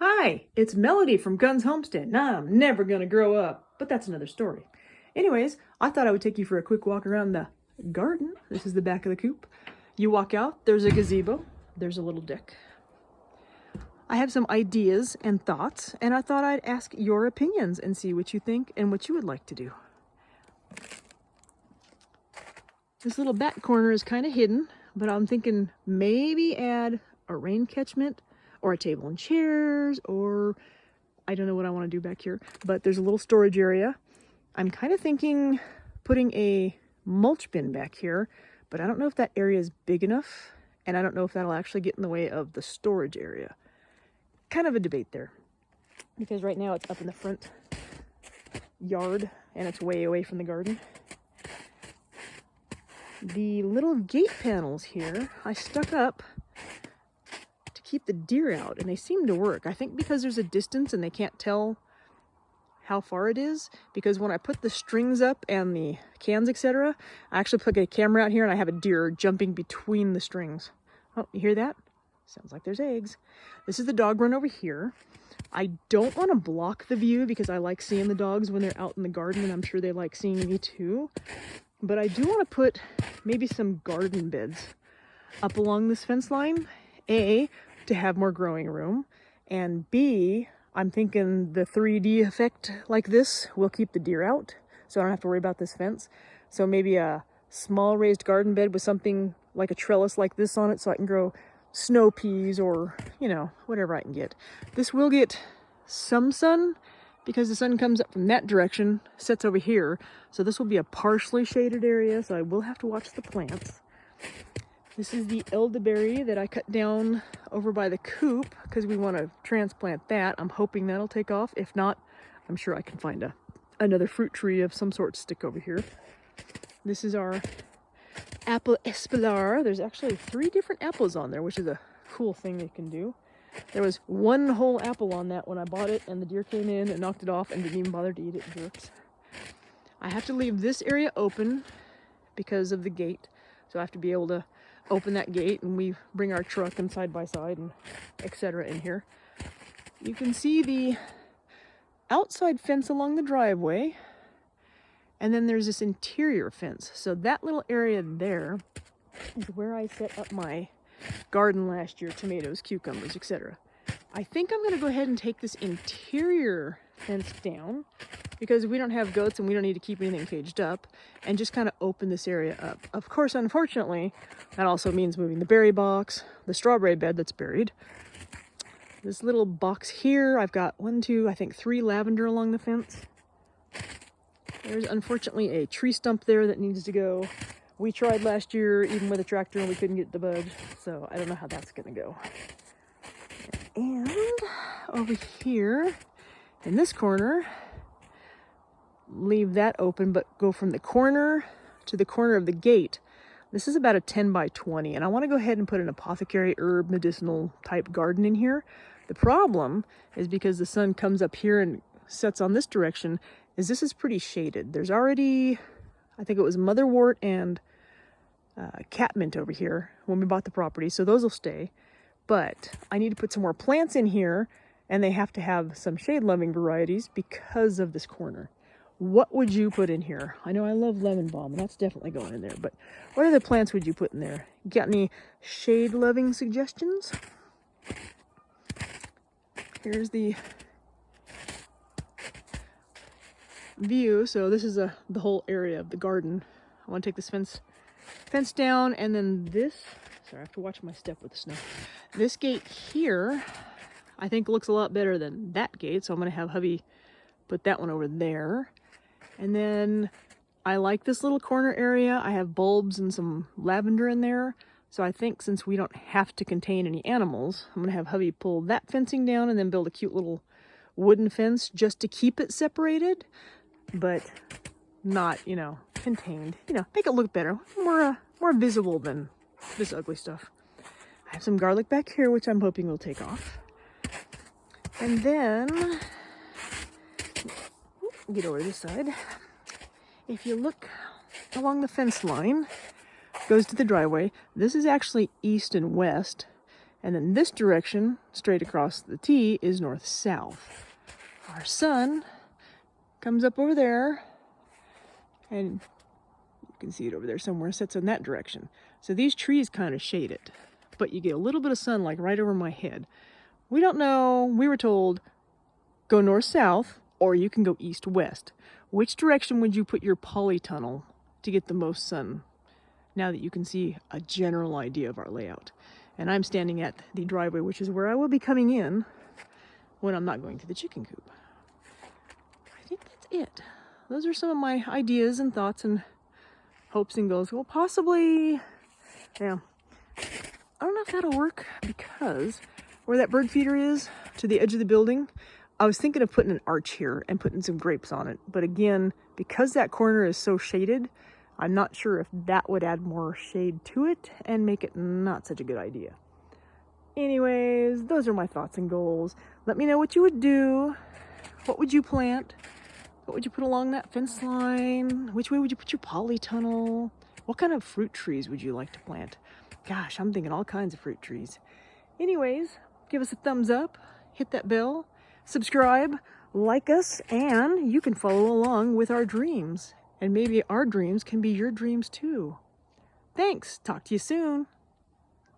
Hi, it's Melody from Gunn's Homestead, and I'm never gonna grow up, but that's another story. Anyways, I thought I would take you for a quick walk around the garden. This is the back of the coop. You walk out, there's a gazebo, there's a little deck. I have some ideas and thoughts, and I thought I'd ask your opinions and see what you think and what you would like to do. This little back corner is kind of hidden, but I'm thinking maybe add a rain catchment or a table and chairs, or I don't know what I want to do back here, but there's a little storage area. I'm kind of thinking putting a mulch bin back here, but I don't know if that area is big enough, and I don't know if that'll actually get in the way of the storage area. Kind of a debate there, because right now it's up in the front yard and it's way away from the garden. The little gate panels here I stuck up to keep the deer out, and they seem to work. I think because there's a distance and they can't tell how far it is, because when I put the strings up and the cans, etc., I actually put a camera out here and I have a deer jumping between the strings. Oh, you hear that? Sounds like there's eggs. This is the dog run over here. I don't want to block the view because I like seeing the dogs when they're out in the garden, and I'm sure they like seeing me too. But I do want to put maybe some garden beds up along this fence line. A, to have more growing room, and B, I'm thinking the 3D effect like this will keep the deer out, so I don't have to worry about this fence. So maybe a small raised garden bed with something like a trellis like this on it, so I can grow snow peas or, you know, whatever I can get. This will get some sun because the sun comes up from that direction, sets over here. So this will be a partially shaded area, so I will have to watch the plants. This is the elderberry that I cut down over by the coop because we want to transplant that. I'm hoping that'll take off. If not, I'm sure I can find another fruit tree of some sort to stick over here. This is our apple espalier. There's actually 3 different apples on there, which is a cool thing they can do. There was one whole apple on that when I bought it, and the deer came in and knocked it off and didn't even bother to eat it, jerks. I have to leave this area open because of the gate, so I have to be able to open that gate, and we bring our truck and side by side and etc. in here. You can see the outside fence along the driveway, and then there's this interior fence. So that little area there is where I set up my garden last year: tomatoes, cucumbers, etc. I think I'm going to go ahead and take this interior fence down because we don't have goats and we don't need to keep anything caged up, and just kind of open this area up. Of course, unfortunately, that also means moving the berry box, the strawberry bed that's buried. This little box here, I've got 1, 2, I think 3 lavender along the fence. There's unfortunately a tree stump there that needs to go. We tried last year, even with a tractor, and we couldn't get it to budge, so I don't know how that's going to go. And over here, in this corner, leave that open, but go from the corner to the corner of the gate. This is about a 10 by 20, and I want to go ahead and put an apothecary herb medicinal type garden in here. The problem is because the sun comes up here and sets on this direction, is this is pretty shaded. There's already, I think it was motherwort and catmint over here when we bought the property, so those will stay. But I need to put some more plants in here, and they have to have some shade-loving varieties because of this corner. What would you put in here? I know I love lemon balm, and that's definitely going in there, but what other plants would you put in there? Got any shade-loving suggestions? Here's the view. So this is the whole area of the garden. I want to take this fence down, and then this, sorry, I have to watch my step with the snow. This gate here, I think looks a lot better than that gate, so I'm going to have hubby put that one over there. And then I like this little corner area. I have bulbs and some lavender in there, so I think since we don't have to contain any animals, I'm going to have hubby pull that fencing down and then build a cute little wooden fence just to keep it separated, but not, you know, contained. You know, make it look better, more visible than this ugly stuff. I have some garlic back here, which I'm hoping will take off. And then, get over to this side. If you look along the fence line, goes to the driveway. This is actually east and west, And then this direction, straight across the T, is north-south. Our sun comes up over there, and you can see it over there somewhere, sets in that direction. So these trees kind of shade it, but you get a little bit of sun like right over my head. We don't know. We were told go north-south, or you can go east-west. Which direction would you put your polytunnel to get the most sun? Now that you can see a general idea of our layout. And I'm standing at the driveway, which is where I will be coming in when I'm not going to the chicken coop. I think that's it. Those are some of my ideas and thoughts and hopes and goals. Well, possibly, yeah. I don't know if that'll work because where that bird feeder is, to the edge of the building, I was thinking of putting an arch here and putting some grapes on it. But again, because that corner is so shaded, I'm not sure if that would add more shade to it and make it not such a good idea. Anyways, those are my thoughts and goals. Let me know what you would do. What would you plant? What would you put along that fence line? Which way would you put your polytunnel? What kind of fruit trees would you like to plant? Gosh, I'm thinking all kinds of fruit trees. Anyways, give us a thumbs up, hit that bell, subscribe, like us, and you can follow along with our dreams. And maybe our dreams can be your dreams too. Thanks. Talk to you soon.